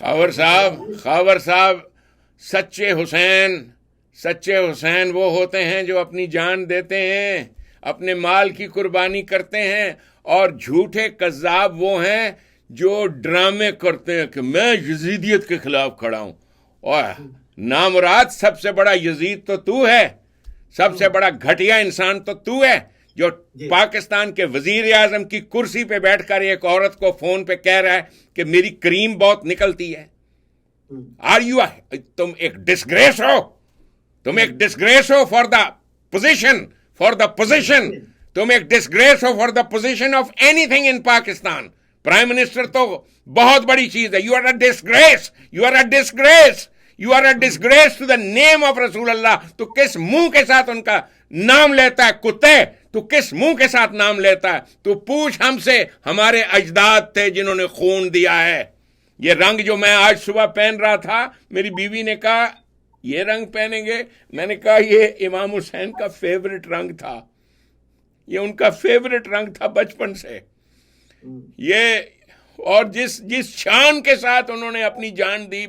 خاور صاحب سچے حسین وہ ہوتے ہیں جو اپنی جان دیتے ہیں، اپنے مال کی قربانی کرتے ہیں، اور جھوٹے کذاب وہ ہیں جو ڈرامے کرتے ہیں کہ میں یزیدیت کے خلاف کھڑا ہوں، اور نامراد سب سے بڑا یزید تو ہے، سب سے بڑا گھٹیا انسان تو ہے جو پاکستان کے وزیر اعظم کی کرسی پہ بیٹھ کر ایک عورت کو فون پہ کہہ رہا ہے کہ میری کریم بہت نکلتی ہے۔ تم ایک ڈسگریس ہو، تم ایک ڈسگریس ہو فار دا پوزیشن، تم ایک ڈسگریس ہو for the position of any thing in Pakistan. Prime minister تو بہت بڑی چیز ہے۔ You are a ڈسگریس، you are a ڈسگریس، you are a ڈسگریس to the name of رسول اللہ۔ تو کس منہ کے ساتھ ان کا نام لیتا ہے کتے؟ تو کس منہ کے ساتھ نام لیتا ہے؟ تو پوچھ ہم سے، ہمارے اجداد تھے جنہوں نے خون دیا ہے۔ یہ رنگ جو میں آج صبح پہن رہا تھا، میری بیوی نے کہا یہ رنگ پہنیں گے؟ میں نے کہا یہ امام حسین کا فیورٹ رنگ تھا، یہ ان کا فیورٹ رنگ تھا بچپن سے۔ یہ اور جس شان کے ساتھ انہوں نے اپنی جان دی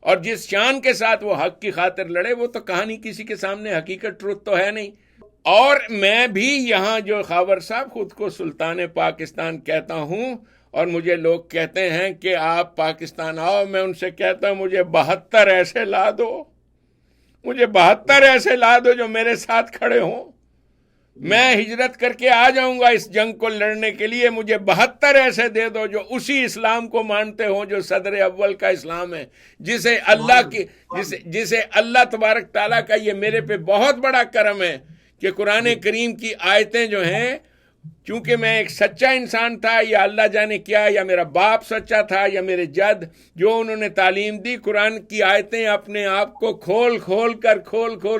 اور جس شان کے ساتھ وہ حق کی خاطر لڑے، وہ تو کہانی کسی کے سامنے حقیقت ٹروت تو ہے نہیں۔ اور میں بھی یہاں جو خاور صاحب خود کو سلطان پاکستان کہتا ہوں، اور مجھے لوگ کہتے ہیں کہ آپ پاکستان آؤ، میں ان سے کہتا ہوں مجھے 72 ایسے لا دو، مجھے 72 ایسے لا دو جو میرے ساتھ کھڑے ہوں، میں ہجرت کر کے آ جاؤں گا اس جنگ کو لڑنے کے لیے۔ مجھے 72 ایسے دے دو جو اسی اسلام کو مانتے ہوں جو صدر اول کا اسلام ہے، جسے اللہ تبارک تعالیٰ کا یہ میرے پہ بہت بڑا کرم ہے کہ قرآن کریم کی آیتیں جو ہیں، چونکہ میں ایک سچا انسان تھا، یا اللہ جانے کیا، یا میرا باپ سچا تھا، یا میرے جد جو انہوں نے تعلیم دی، قرآن کی آیتیں اپنے آپ کو کھول کھول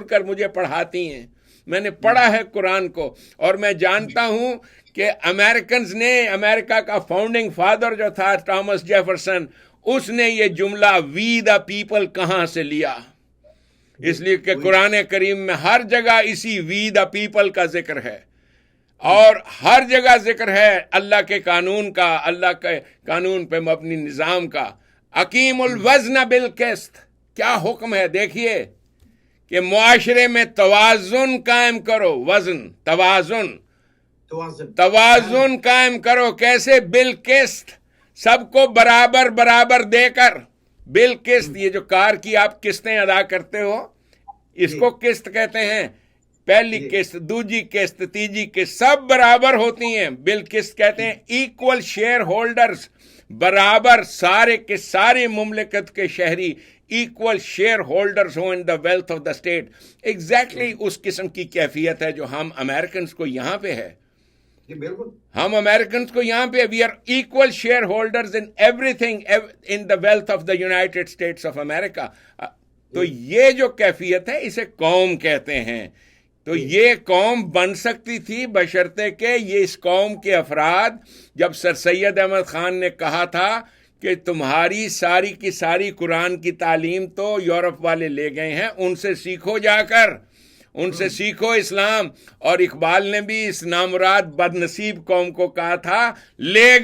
کر مجھے پڑھاتی ہیں۔ میں نے پڑھا ہے قرآن کو، اور میں جانتا ہوں کہ امریکنز نے، امریکہ کا فاؤنڈنگ فادر جو تھا تھامس جیفرسن، اس نے یہ جملہ وی دا پیپل کہاں سے لیا، اس لیے کہ قرآن کریم میں ہر جگہ اسی وی دا پیپل کا ذکر ہے، اور ہر جگہ ذکر ہے اللہ کے قانون کا، اللہ کے قانون پہ مبنی نظام کا۔ اقیم الوزن بالقسط، کیا حکم ہے؟ دیکھیے کہ معاشرے میں توازن قائم کرو، توازن قائم کرو۔ کیسے؟ بالقسط، سب کو برابر دے کر۔ بالقسط، یہ جو کار کی آپ قسطیں ادا کرتے ہو، اس کو قسط کہتے ہیں۔ پہلی قسط، دوسری قسط، تیسری قسط سب برابر ہوتی ہیں، بالقسط کہتے ہیں۔ ایکول شیئر ہولڈرز، برابر سارے کے سارے مملکت کے شہری ایکول شیئر ہولڈرز ہوں in the wealth of the state. Exactly اس قسم کی کیفیت ہے جو ہم امریکنز کو یہاں پہ ہے۔ ہم امریکنز کو یہاں پہ we are equal share holders in everything in the wealth of the United States of America. تو یہ جو کیفیت ہے اسے قوم کہتے ہیں۔ تو یہ قوم بن سکتی تھی بشرطے کہ یہ اس قوم کے افراد، جب سر سید احمد خان نے کہا تھا کہ تمہاری ساری کی ساری قرآن کی تعلیم تو یورپ والے لے گئے ہیں، ان سے سیکھو، جا کر ان سے سیکھو اسلام۔ اور اقبال نے بھی اس نامراد بد نصیب قوم کو کہا تھا، لے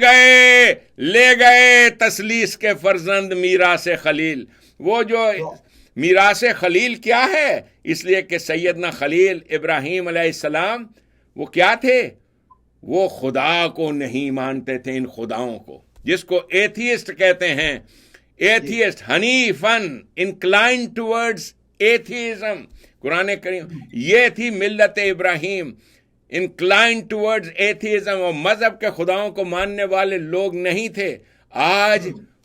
گئے تسلیس کے فرزند میراث خلیل۔ وہ جو میراث خلیل کیا ہے؟ اس لیے کہ سیدنا خلیل ابراہیم علیہ السلام وہ کیا تھے؟ وہ خدا کو نہیں مانتے تھے، ان خداؤں کو، جس کو ایتھیسٹ کہتے ہیں۔ ایتھیسٹ، حنیفن، انکلائن ٹورڈز ایتھیزم۔ قرآن کریم یہ تھی ملت ابراہیم، انکلائن ٹورڈز ایتھیزم، اور مذہب کے خداؤں کو ماننے والے لوگ نہیں تھے۔ آج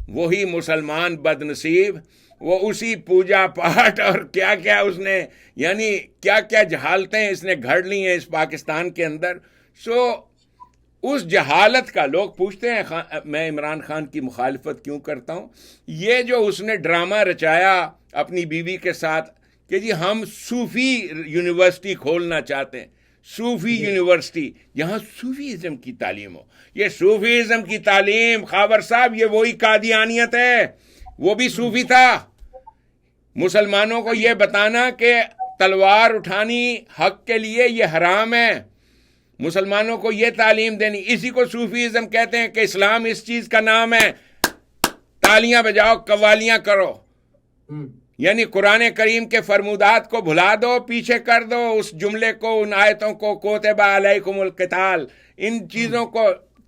وہی مسلمان بد نصیب، وہ اسی پوجا پاٹ اور کیا کیا اس نے، یعنی کیا کیا جہالتیں اس نے گھڑ لی ہیں اس پاکستان کے اندر۔ اس جہالت کا لوگ پوچھتے ہیں میں عمران خان کی مخالفت کیوں کرتا ہوں۔ یہ جو اس نے ڈرامہ رچایا اپنی بیوی کے ساتھ کہ جی ہم صوفی یونیورسٹی کھولنا چاہتے ہیں، صوفی یونیورسٹی جہاں صوفیزم کی تعلیم ہو۔ یہ صوفیزم کی تعلیم، خاور صاحب، یہ وہی قادیانیت ہے، وہ بھی صوفی تھا۔ مسلمانوں کو یہ بتانا کہ تلوار اٹھانی حق کے لیے یہ حرام ہے، مسلمانوں کو یہ تعلیم دینی، اسی کو صوفیزم کہتے ہیں کہ اسلام اس چیز کا نام ہے تالیاں بجاؤ، قوالیاں کرو، یعنی قرآن کریم کے فرمودات کو بھلا دو، پیچھے کر دو اس جملے کو، ان آیتوں کو، کوتب علیکم القتال، ان چیزوں کو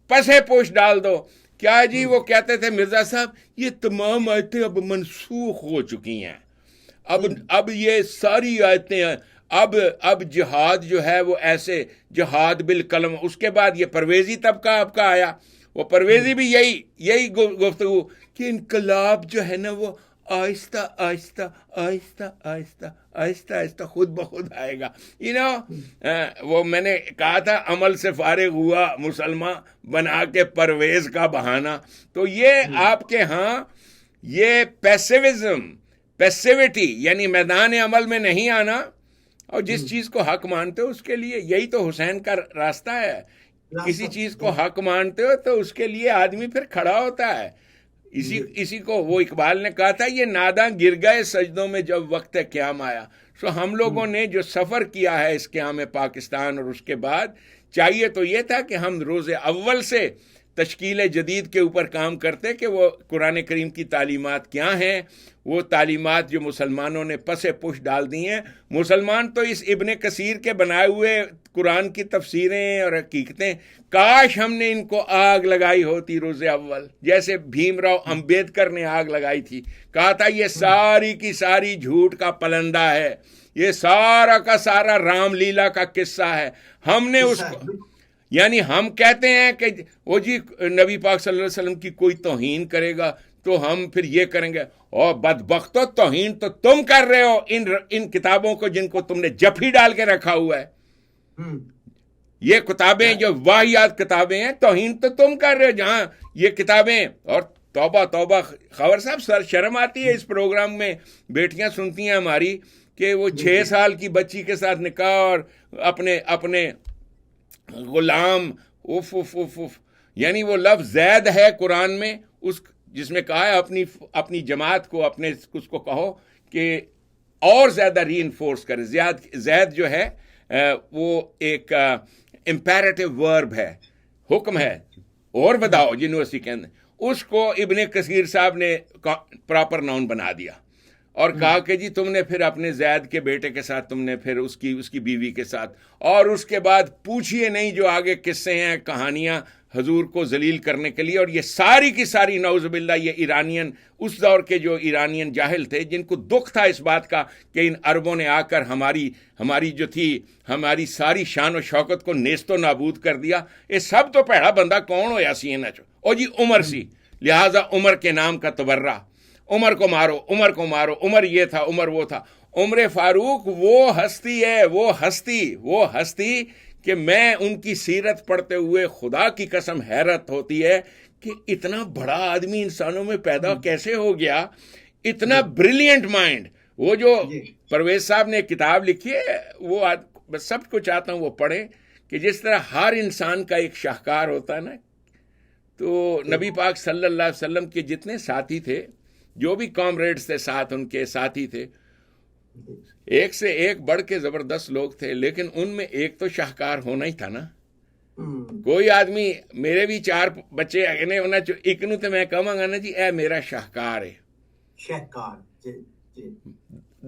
پسے پوش ڈال دو. کیا جی وہ کہتے تھے مرزا صاحب یہ تمام آیتیں اب منسوخ ہو چکی ہیں، اب یہ ساری آیتیں، اب جہاد جو ہے وہ ایسے جہاد بالقلم. اس کے بعد یہ پرویزی طبقہ آپ کا آیا، وہ پرویزی بھی یہی گفتگو کہ انقلاب جو ہے نا وہ آہستہ آہستہ آہستہ آہستہ آہستہ آہستہ خود بخود آئے گا. وہ میں نے کہا تھا عمل سے فارغ ہوا مسلمان بنا کے پرویز کا بہانہ. تو یہ آپ کے ہاں یہ پیسیوٹی یعنی میدان عمل میں نہیں آنا، اور جس چیز کو حق مانتے ہو اس کے لیے، یہی تو حسین کا راستہ ہے. کسی چیز کو حق مانتے ہو تو اس کے لیے آدمی پھر کھڑا ہوتا ہے. اسی کو وہ اقبال نے کہا تھا یہ ناداں گر گئے سجدوں میں جب وقت قیام آیا. سو ہم لوگوں نے جو سفر کیا ہے اس قیام پاکستان اور اس کے بعد، چاہیے تو یہ تھا کہ ہم روز اول سے تشکیل جدید کے اوپر کام کرتے کہ وہ قرآن کریم کی تعلیمات کیا ہیں، وہ تعلیمات جو مسلمانوں نے پس پش ڈال دی ہیں. مسلمان تو اس ابن کثیر کے بنائے ہوئے قرآن کی تفسیریں اور حقیقتیں، کاش ہم نے ان کو آگ لگائی ہوتی روز اول، جیسے بھیم راؤ امبیڈکر نے آگ لگائی تھی. کہا تھا یہ ساری کی ساری جھوٹ کا پلندہ ہے، یہ سارا کا سارا رام لیلا کا قصہ ہے. ہم نے اس کو، یعنی ہم کہتے ہیں کہ وہ جی نبی پاک صلی اللہ علیہ وسلم کی کوئی توہین کرے گا تو ہم پھر یہ کریں گے. اور بدبختو توہین تو تم کر رہے ہو ان کتابوں کو جن کو تم نے جپھی ڈال کے رکھا ہوا ہے. یہ کتابیں جو واہیات کتابیں ہیں، توہین تو تم کر رہے ہو. جہاں یہ کتابیں، اور توبہ توبہ خبر صاحب شرم آتی ہے اس پروگرام میں، بیٹیاں سنتی ہیں ہماری کہ وہ 6 سال کی بچی کے ساتھ نکاح اور اپنے Ghulam, if if if if, یعنی وہ لفظ زید ہے قرآن میں اس جس میں کہا ہے اپنی جماعت کو، اس کو کہو کہ اور زیادہ ری انفورس کرے. زید جو ہے وہ ایک امپیریٹو ورب ہے، حکم ہے، اور بتاؤ یونیورسٹی کے اندر. اس کو ابن کثیر صاحب نے پراپر ناؤن بنا دیا اور کہا کہ جی تم نے پھر اپنے زید کے بیٹے کے ساتھ، تم نے پھر اس کی بیوی کے ساتھ، اور اس کے بعد پوچھئے نہیں جو آگے قصے ہیں، کہانیاں حضور کو ذلیل کرنے کے لیے. اور یہ ساری کی ساری نعوذ باللہ یہ ایرانین، اس دور کے جو ایرانین جاہل تھے جن کو دکھ تھا اس بات کا کہ ان عربوں نے آ کر ہماری جو تھی ہماری ساری شان و شوکت کو نیست و نابود کر دیا. یہ سب تو پیڑا بندہ کون ہو یا سی او جی عمر سی، لہٰذا عمر کے نام کا تبرہ، عمر کو مارو، عمر کو مارو، عمر یہ تھا، عمر وہ تھا. عمر فاروق وہ ہستی ہے، وہ ہستی کہ میں ان کی سیرت پڑھتے ہوئے خدا کی قسم حیرت ہوتی ہے کہ اتنا بڑا آدمی انسانوں میں پیدا کیسے ہو گیا، اتنا بریلینٹ مائنڈ. وہ جو پرویز صاحب نے کتاب لکھی ہے وہ سب کو چاہتا ہوں وہ پڑھیں کہ جس طرح ہر انسان کا ایک شاہکار ہوتا ہے نا، تو نبی پاک صلی اللہ علیہ وسلم کے جتنے ساتھی تھے، جو بھی کامریڈز تھے ساتھ، ان کے ساتھی تھے، ایک سے ایک بڑھ کے زبردست لوگ تھے، لیکن ان میں ایک تو شاہکار ہونا ہی تھا نا. کوئی آدمی، میرے بھی 4 بچے اگنے ہونا اکنو تو میں کہوں گا نا جی اے میرا شاہکار ہے، شاہکار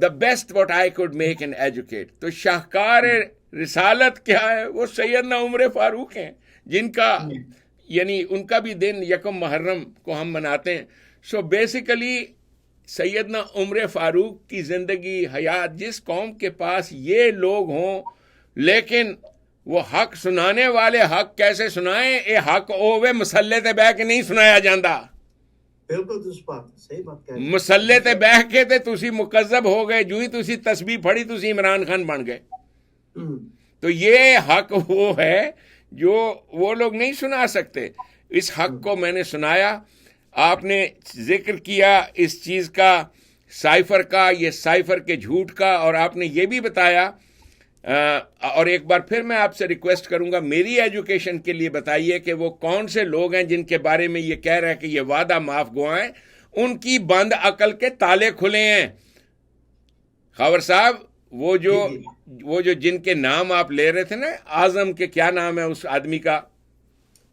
the best what I could make and educate. تو شاہکار رسالت کیا ہے؟ وہ سیدنا عمر فاروق ہیں، جن کا یعنی ان کا بھی دن 1 محرم کو ہم مناتے ہیں. سو بیسیکلی سیدنا عمر فاروق کی زندگی، حیات، جس قوم کے پاس یہ لوگ ہوں لیکن وہ حق سنانے والے حق کیسے سنائیں؟ اے حق اوے مسلے تے بہ کے نہیں سنایا جاندہ. بالکل صحیح بات کہہ رہے ہیں. مسلے تے بہ کے تے تسی مکذب ہو گئے، جو ہی تسی تسبیح پڑھی تسی عمران خان بن گئے. تو یہ حق وہ ہے جو وہ لوگ نہیں سنا سکتے. اس حق کو میں نے سنایا. آپ نے ذکر کیا اس چیز کا، سائفر کا، یہ سائفر کے جھوٹ کا، اور آپ نے یہ بھی بتایا. اور ایک بار پھر میں آپ سے ریکویسٹ کروں گا میری ایجوکیشن کے لیے بتائیے کہ وہ کون سے لوگ ہیں جن کے بارے میں یہ کہہ رہے ہیں کہ یہ وعدہ معاف گوائیں، ان کی بند عقل کے تالے کھلے ہیں. خاور صاحب وہ جو جن کے نام آپ لے رہے تھے نا، اعظم کے کیا نام ہے اس آدمی کا؟